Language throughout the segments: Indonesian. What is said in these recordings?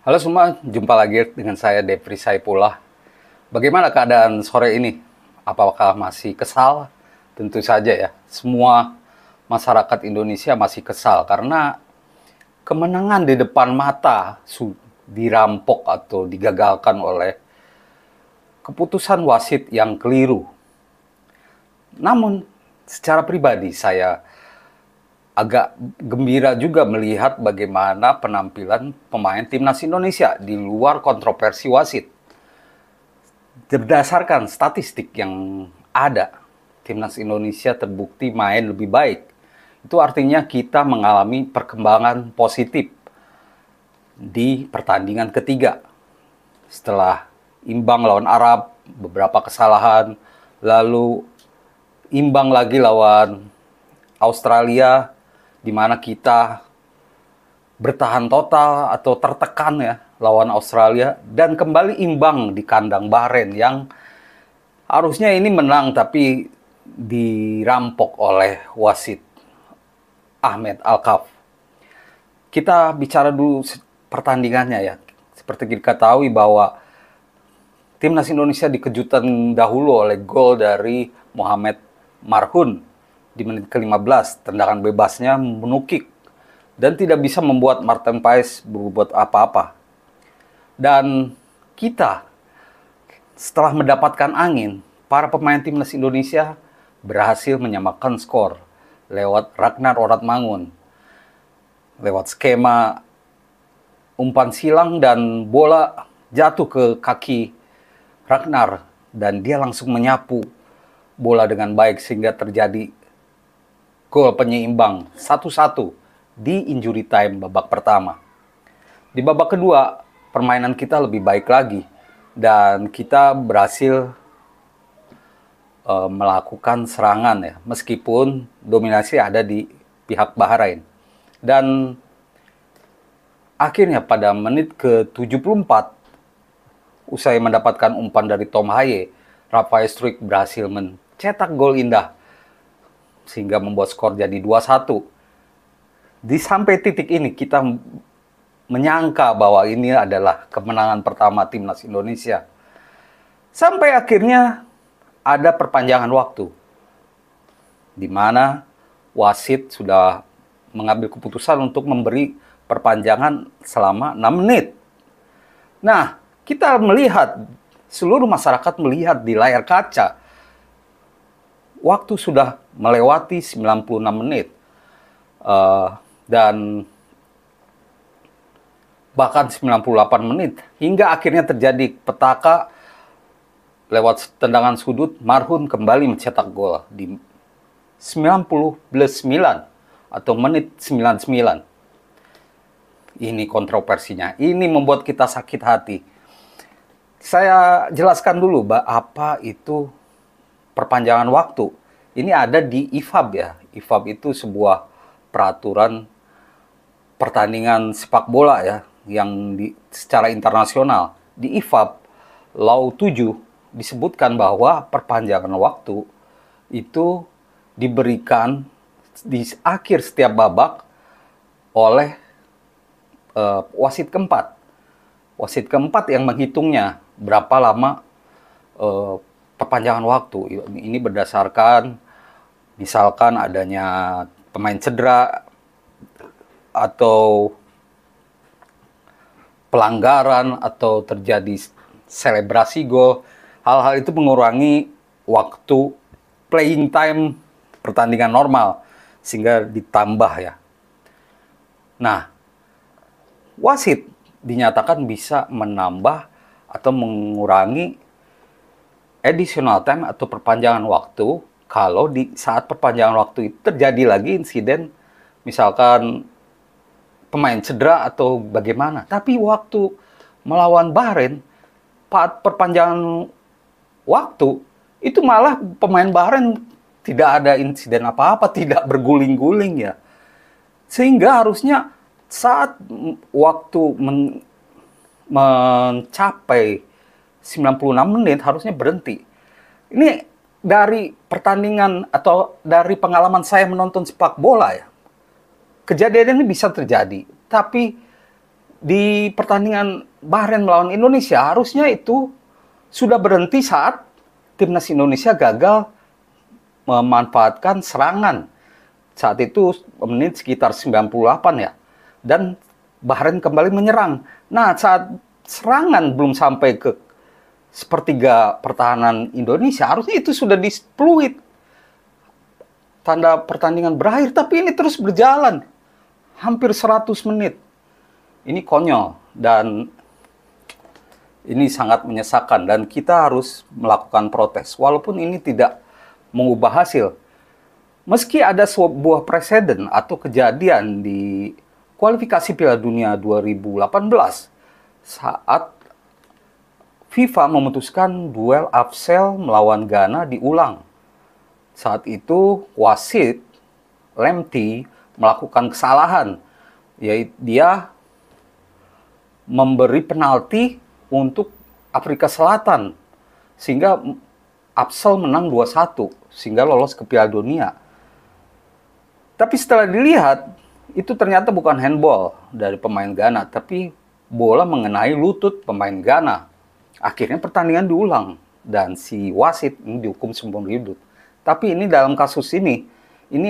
Halo semua, jumpa lagi dengan saya Devri Saipullah. Bagaimana keadaan sore ini? Apakah masih kesal? Tentu saja ya, semua masyarakat Indonesia masih kesal karena kemenangan di depan mata dirampok atau digagalkan oleh keputusan wasit yang keliru. Namun, secara pribadi saya agak gembira juga melihat bagaimana penampilan pemain timnas Indonesia di luar kontroversi wasit. Berdasarkan statistik yang ada, timnas Indonesia terbukti main lebih baik. Itu artinya kita mengalami perkembangan positif di pertandingan ketiga. Setelah imbang lawan Arab, beberapa kesalahan, lalu imbang lagi lawan Australia, di mana kita bertahan total atau tertekan ya lawan Australia, dan kembali imbang di kandang Bahrain yang harusnya ini menang tapi dirampok oleh wasit Ahmed Alkaf. Kita bicara dulu pertandingannya ya. Seperti kita ketahui bahwa timnas Indonesia dikejutkan dahulu oleh gol dari Mohamed Marhun di menit ke-15. Tendangan bebasnya menukik dan tidak bisa membuat Martin Paes berbuat apa-apa. Dan kita setelah mendapatkan angin, para pemain timnas Indonesia berhasil menyamakan skor lewat Ragnar Oratmangun, lewat skema umpan silang dan bola jatuh ke kaki Ragnar dan dia langsung menyapu bola dengan baik sehingga terjadi gol penyeimbang 1-1 di injury time babak pertama. Di babak kedua, permainan kita lebih baik lagi dan kita berhasil melakukan serangan ya, meskipun dominasi ada di pihak Bahrain. Dan akhirnya pada menit ke-74, usai mendapatkan umpan dari Tom Haye, Rafael Struijk berhasil mencetak gol indah sehingga membuat skor jadi 2-1. Di sampai titik ini kita menyangka bahwa ini adalah kemenangan pertama timnas Indonesia. Sampai akhirnya ada perpanjangan waktu, di mana wasit sudah mengambil keputusan untuk memberi perpanjangan selama 6 menit. Nah, kita melihat, seluruh masyarakat melihat di layar kaca, waktu sudah melewati 96 menit. Dan bahkan 98 menit, hingga akhirnya terjadi petaka lewat tendangan sudut, Marhun kembali mencetak gol di 90+9 atau menit 99. Ini kontroversinya, ini membuat kita sakit hati. Saya jelaskan dulu apa itu perpanjangan waktu. Ini ada di IFAB ya. IFAB itu sebuah peraturan pertandingan sepak bola ya, yang secara internasional. Di IFAB Law 7 disebutkan bahwa perpanjangan waktu itu diberikan di akhir setiap babak oleh wasit keempat. Wasit keempat yang menghitungnya berapa lama perpanjangan waktu. Ini berdasarkan misalkan adanya pemain cedera atau pelanggaran atau terjadi selebrasi gol. Hal-hal itu mengurangi waktu playing time pertandingan normal sehingga ditambah ya. Nah, wasit dinyatakan bisa menambah atau mengurangi additional time atau perpanjangan waktu kalau di saat perpanjangan waktu itu terjadi lagi insiden misalkan pemain cedera atau bagaimana. Tapi waktu melawan Bahrain, perpanjangan waktu itu malah pemain Bahrain tidak ada insiden apa-apa, tidak berguling-guling ya. Sehingga harusnya saat waktu mencapai 96 menit harusnya berhenti. Ini dari pertandingan atau dari pengalaman saya menonton sepak bola ya. Kejadian ini bisa terjadi, tapi di pertandingan Bahrain melawan Indonesia harusnya itu sudah berhenti saat timnas Indonesia gagal memanfaatkan serangan. Saat itu menit sekitar 98 ya. Dan Bahrain kembali menyerang. Nah, saat serangan belum sampai ke sepertiga pertahanan Indonesia, harusnya itu sudah displuit. Tanda pertandingan berakhir, tapi ini terus berjalan. Hampir 100 menit. Ini konyol dan ini sangat menyesakan dan kita harus melakukan protes. Walaupun ini tidak mengubah hasil. Meski ada sebuah preseden atau kejadian di kualifikasi Piala Dunia 2018 saat FIFA memutuskan duel Afsel melawan Ghana diulang. Saat itu wasit Lemty melakukan kesalahan, yaitu dia memberi penalti untuk Afrika Selatan sehingga Afsel menang 2-1 sehingga lolos ke Piala Dunia. Tapi setelah dilihat itu ternyata bukan handball dari pemain Ghana, tapi bola mengenai lutut pemain Ghana. Akhirnya pertandingan diulang dan si wasit ini dihukum seumur hidup. Tapi ini dalam kasus ini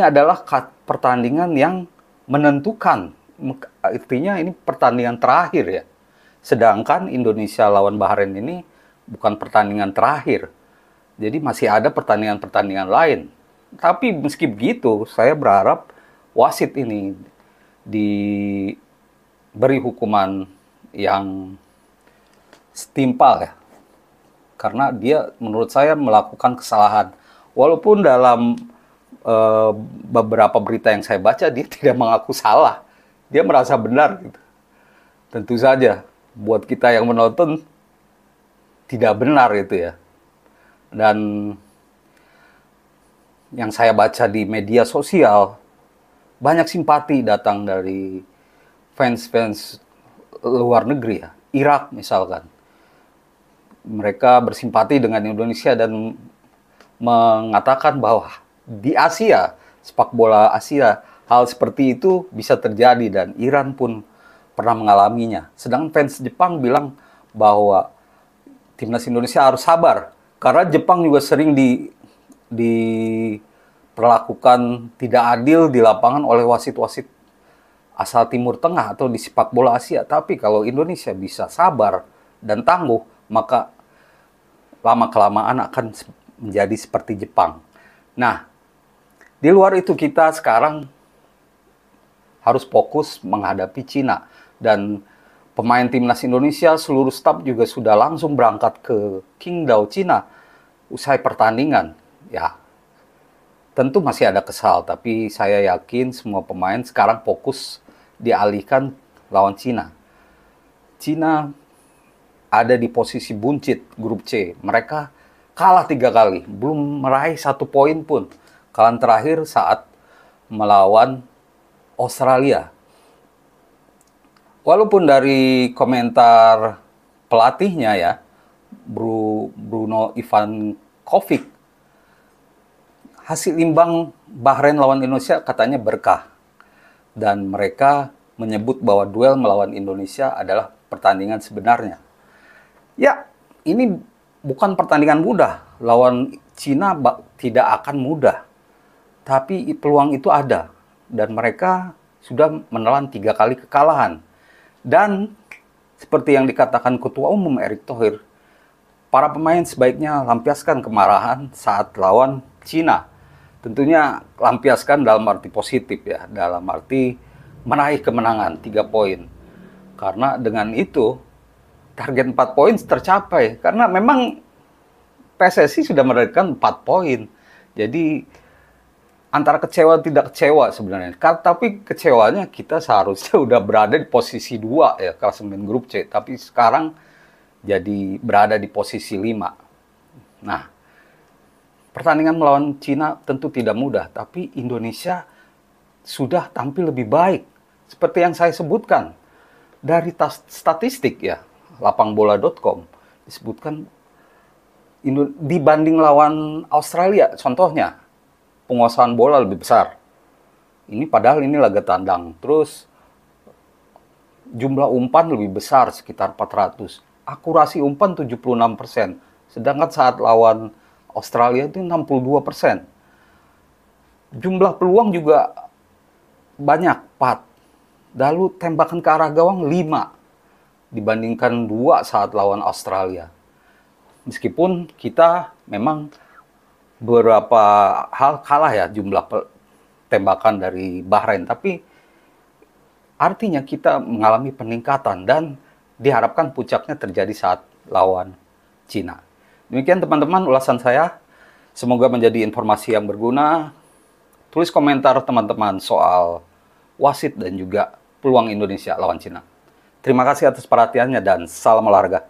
adalah pertandingan yang menentukan. Artinya ini pertandingan terakhir ya. Sedangkan Indonesia lawan Bahrain ini bukan pertandingan terakhir. Jadi masih ada pertandingan-pertandingan lain. Tapi meski begitu, saya berharap wasit ini diberi hukuman yang setimpal ya. Karena dia menurut saya melakukan kesalahan. Walaupun dalam beberapa berita yang saya baca dia tidak mengaku salah. Dia merasa benar gitu. Tentu saja buat kita yang menonton tidak benar itu ya. Dan yang saya baca di media sosial banyak simpati datang dari fans-fans luar negeri ya. Irak misalkan. Mereka bersimpati dengan Indonesia dan mengatakan bahwa di Asia, sepak bola Asia, hal seperti itu bisa terjadi dan Iran pun pernah mengalaminya. Sedangkan fans Jepang bilang bahwa timnas Indonesia harus sabar karena Jepang juga sering diperlakukan tidak adil di lapangan oleh wasit-wasit asal Timur Tengah atau di sepak bola Asia. Tapi kalau Indonesia bisa sabar dan tangguh, maka lama-kelamaan akan menjadi seperti Jepang. Nah, di luar itu kita sekarang harus fokus menghadapi Cina. Dan pemain timnas Indonesia, seluruh staf juga sudah langsung berangkat ke Qingdao, Cina usai pertandingan. Ya, tentu masih ada kesal, tapi saya yakin semua pemain sekarang fokus dialihkan lawan Cina. Cina ada di posisi buncit grup C. Mereka kalah 3 kali, belum meraih 1 poin pun. Kalahan terakhir saat melawan Australia. Walaupun dari komentar pelatihnya ya, Bruno Ivankovic, hasil imbang Bahrain lawan Indonesia katanya berkah. Dan mereka menyebut bahwa duel melawan Indonesia adalah pertandingan sebenarnya. Ya, ini bukan pertandingan mudah. Lawan Cina tidak akan mudah. Tapi peluang itu ada. Dan mereka sudah menelan 3 kali kekalahan. Dan seperti yang dikatakan Ketua Umum Erick Thohir, para pemain sebaiknya lampiaskan kemarahan saat lawan Cina. Tentunya lampiaskan dalam arti positif ya. Dalam arti meraih kemenangan 3 poin. Karena dengan itu target 4 poin tercapai. Karena memang PSSI sudah mendapatkan 4 poin. Jadi antara kecewa tidak kecewa sebenarnya. Tapi kecewanya kita seharusnya udah berada di posisi 2 ya, klasemen grup C. Tapi sekarang jadi berada di posisi 5. Nah, pertandingan melawan Cina tentu tidak mudah. Tapi Indonesia sudah tampil lebih baik. Seperti yang saya sebutkan. Dari statistik ya, lapangbola.com disebutkan dibanding lawan Australia contohnya penguasaan bola lebih besar. Ini padahal ini laga tandang. Terus jumlah umpan lebih besar sekitar 400. Akurasi umpan 76%. Sedangkan saat lawan Australia itu 62%. Jumlah peluang juga banyak, 4. Lalu tembakan ke arah gawang 5 dibandingkan 2 saat lawan Australia. Meskipun kita memang beberapa hal kalah ya jumlah tembakan dari Bahrain, tapi artinya kita mengalami peningkatan dan diharapkan puncaknya terjadi saat lawan Cina. Demikian teman-teman ulasan saya. Semoga menjadi informasi yang berguna. Tulis komentar teman-teman soal wasit dan juga peluang Indonesia lawan Cina. Terima kasih atas perhatiannya dan salam olahraga.